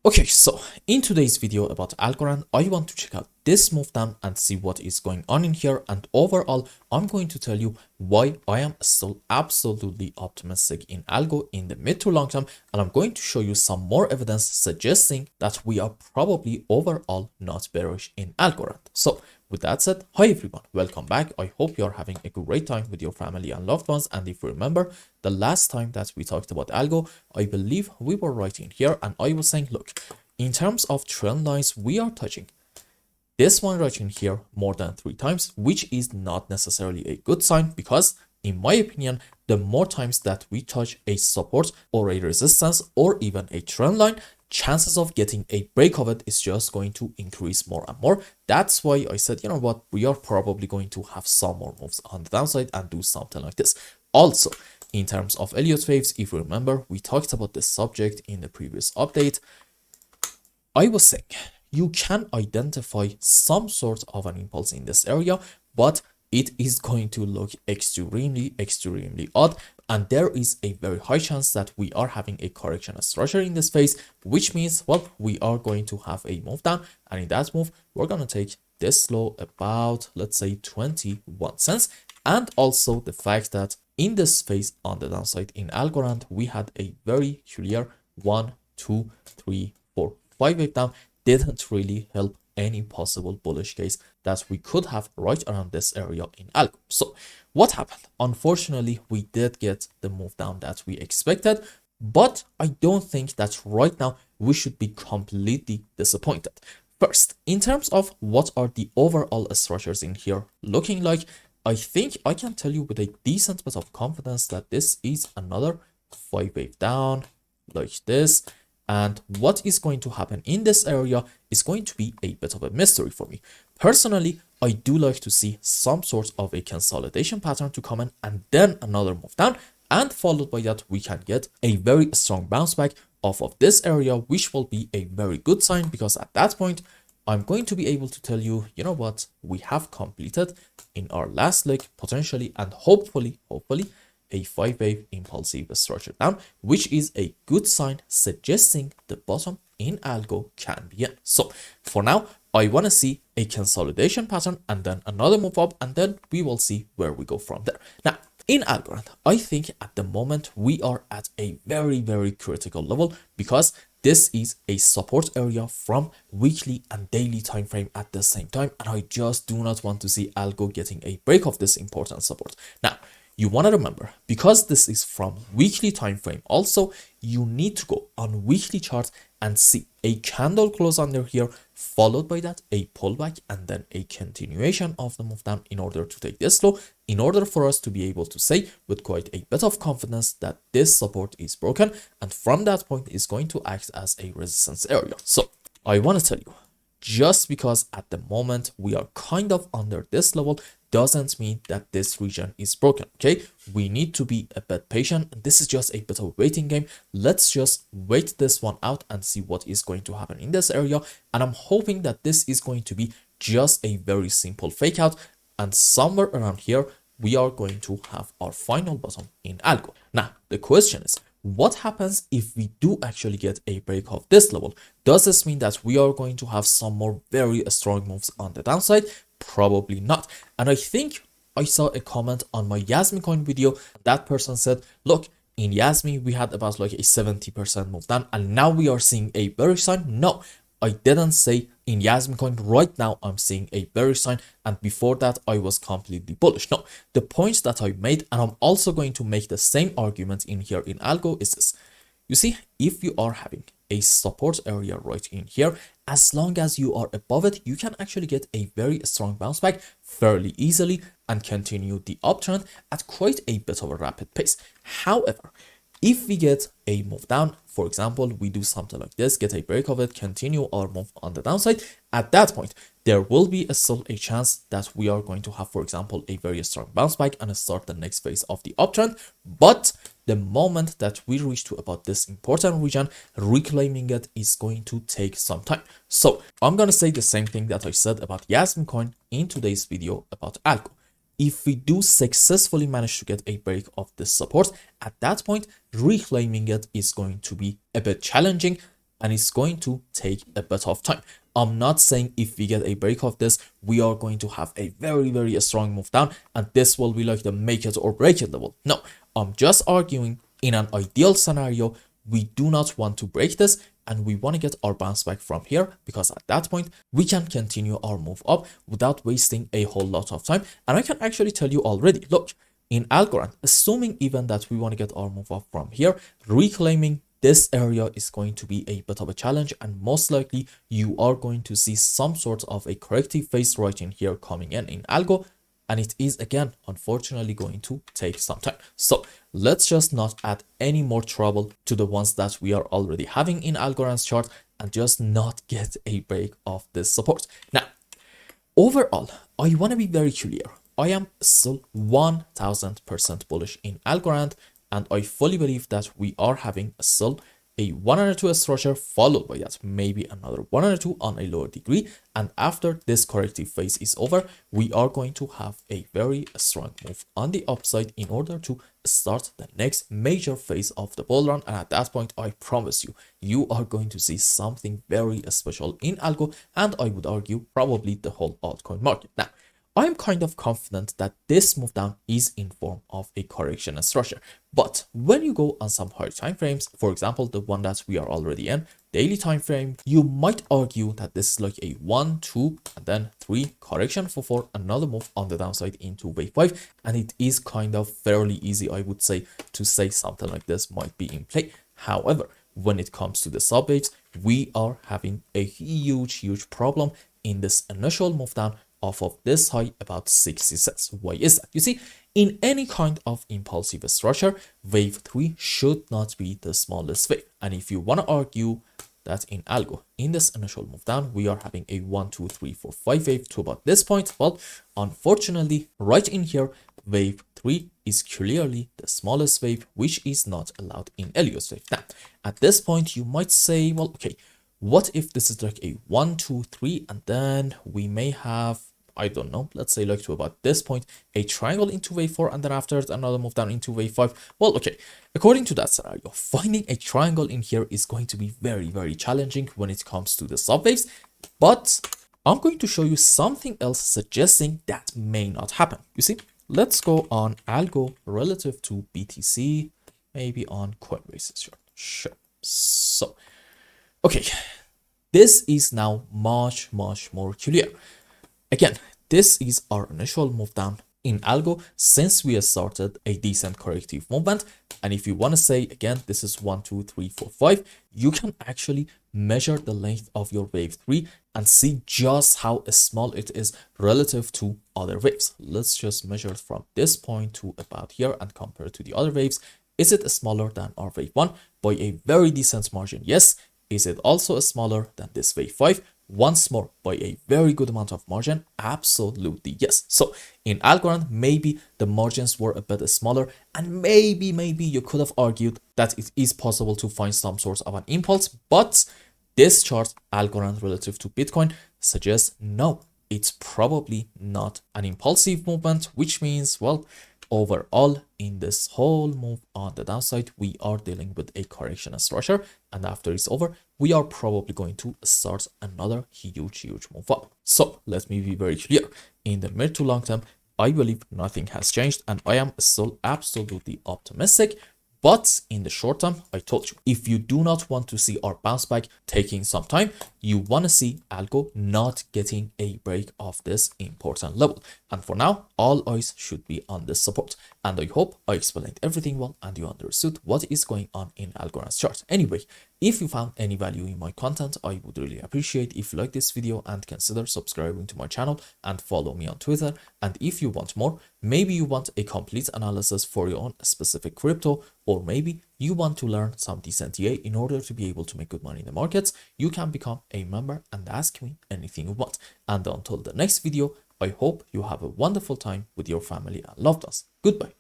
Okay, so in today's video about Algorand, I want to check out this move down and see what is going on in here. And overall, I'm going to tell you why I am still absolutely optimistic in Algo in the mid to long term. And I'm going to show you some more evidence suggesting that we are probably overall not bearish in Algorand. So with that said, hi everyone, welcome back. I hope you're having a great time with your family and loved ones. And if you remember, the last time that we talked about Algo, I believe we were right in here and I was saying, look, in terms of trend lines, we are touching this one right in here more than 3 times, which is not necessarily a good sign because in my opinion, the more times that we touch a support or a resistance or even a trend line, chances of getting a break of it is just going to increase more and more. That's why I said, you know what, we are probably going to have some more moves on the downside and do something like this. Also, in terms of Elliott waves, if you remember, we talked about this subject in the previous update. I was saying you can identify some sort of an impulse in this area, but it is going to look extremely odd, and there is a very high chance that we are having a correction structure in this phase, which means, well, we are going to have a move down, and in that move we're going to take this low about, let's say, 21 cents. And also the fact that in this phase on the downside in Algorand, we had a very clear 1 2 3 4 5 wave down, didn't really help any possible bullish case that we could have right around this area in Algo. So what happened? Unfortunately, we did get the move down that we expected, but I don't think that right now we should be completely disappointed. First, in terms of what are the overall structures in here looking like, I think I can tell you with a decent bit of confidence that this is another 5 wave down like this. And what is going to happen in this area is going to be a bit of a mystery for me. Personally, I do like to see some sort of a consolidation pattern to come in and then another move down. And followed by that, we can get a very strong bounce back off of this area, which will be a very good sign because at that point, I'm going to be able to tell you, you know what, we have completed in our last leg potentially and hopefully, a 5 wave impulsive structure down, which is a good sign suggesting the bottom in Algo can be in. So for now, I want to see a consolidation pattern and then another move up, and then we will see where we go from there. Now, in Algorand, I think at the moment we are at a very critical level because this is a support area from weekly and daily time frame at the same time, and I just do not want to see Algo getting a break of this important support. Now, you want to remember, because this is from weekly time frame, also you need to go on weekly chart and see a candle close under here, followed by that a pullback and then a continuation of the move down in order to take this low, in order for us to be able to say with quite a bit of confidence that this support is broken, and from that point is going to act as a resistance area. So I want to tell you, just because at the moment we are kind of under this level doesn't mean that this region is broken. Okay, we need to be a bit patient. This is just a bit of a waiting game. Let's just wait this one out and see what is going to happen in this area, and I'm hoping that this is going to be just a very simple fake out, and somewhere around here we are going to have our final bottom in Algo. Now the question is, what happens if we do actually get a break of this level? Does this mean that we are going to have some more very strong moves on the downside? Probably not. And I think I saw a comment on my Yasmi coin video. That person said, look, in Yasmi we had about like a 70% move down and now we are seeing a bearish sign. No, I didn't say in Yasmi coin right now I'm seeing a bearish sign, and before that I was completely bullish. No, the points that I made, and I'm also going to make the same argument in here in Algo, is this. You see, if you are having a support area right in here, as long as you are above it, you can actually get a very strong bounce back fairly easily and continue the uptrend at quite a bit of a rapid pace. However, if we get a move down, for example, we do something like this, get a break of it, continue our move on the downside, at that point, there will be still a chance that we are going to have, for example, a very strong bounce back and start the next phase of the uptrend. But the moment that we reach to about this important region, reclaiming it is going to take some time. So I'm going to say the same thing that I said about Yasmin coin in today's video about Algo. If we do successfully manage to get a break of this support, at that point, reclaiming it is going to be a bit challenging. and it's going to take a bit of time. I'm not saying if we get a break of this, we are going to have a very strong move down and this will be like the make it or break it level. No, I'm just arguing in an ideal scenario, we do not want to break this and we want to get our bounce back from here, because at that point we can continue our move up without wasting a whole lot of time. And I can actually tell you already, look, in Algorand, assuming even that we want to get our move up from here, reclaiming this area is going to be a bit of a challenge, and most likely you are going to see some sort of a corrective phase right in here coming in Algo, and it is again unfortunately going to take some time. So let's just not add any more trouble to the ones that we are already having in Algorand's chart and just not get a break of this support. Now overall, I want to be very clear, I am still 1000% bullish in Algorand, and I fully believe that we are having still a 102 structure, followed by that maybe another 102 on a lower degree, and after this corrective phase is over, we are going to have a very strong move on the upside in order to start the next major phase of the bull run. And at that point, I promise you, you are going to see something very special in Algo, and I would argue probably the whole altcoin market. Now I'm kind of confident that this move down is in form of a correction structure. But when you go on some higher time frames, for example, the one that we are already in, daily time frame, you might argue that this is like a 1, 2, and then 3 correction for 4, another move on the downside into wave 5. And it is kind of fairly easy, I would say, to say something like this might be in play. However, when it comes to the sub waves, we are having a huge problem in this initial move down off of this high about 60 cents. Why is that? You see, in any kind of impulsive structure, wave 3 should not be the smallest wave. And if you want to argue that in Algo, in this initial move down, we are having a 1, 2, 3, 4, 5 wave to about this point, well, unfortunately, right in here, wave 3 is clearly the smallest wave, which is not allowed in Elios wave. Now, at this point, you might say, well, okay, what if this is like a 1, 2, 3, and then we may have, I don't know, let's say like to about this point, a triangle into wave 4, and then after another move down into wave 5. Well, okay, according to that scenario, finding a triangle in here is going to be very challenging when it comes to the subwaves. But I'm going to show you something else suggesting that may not happen. You see, let's go on Algo relative to BTC, maybe on Coinbase. Sure. So, okay, this is now much more clear. Again, this is our initial move down in Algo since we have started a decent corrective movement. And if you want to say, again, this is 1, 2, 3, 4, 5, you can actually measure the length of your wave 3 and see just how small it is relative to other waves. Let's just measure it from this point to about here and compare it to the other waves. Is it smaller than our wave 1? By a very decent margin, yes. Is it also smaller than this wave 5? Once more, by a very good amount of margin, absolutely yes. So in Algorand, maybe the margins were a bit smaller, and maybe you could have argued that it is possible to find some sort of an impulse, but this chart, Algorand relative to Bitcoin, suggests no, it's probably not an impulsive movement, which means, well, overall, in this whole move on the downside, we are dealing with a correction structure, and after it's over, we are probably going to start another huge move up. So let me be very clear. In the mid to long term, I believe nothing has changed, and I am still absolutely optimistic. But in the short term, I told you, if you do not want to see our bounce back taking some time, you want to see Algo not getting a break of this important level. And for now, all eyes should be on this support. And I hope I explained everything well and you understood what is going on in Algorand's chart. Anyway, if you found any value in my content, I would really appreciate if you like this video and consider subscribing to my channel and follow me on Twitter. And if you want more, maybe you want a complete analysis for your own specific crypto, or maybe you want to learn some decent TA in order to be able to make good money in the markets, you can become a member and ask me anything you want. And until the next video, I hope you have a wonderful time with your family and loved ones. Goodbye.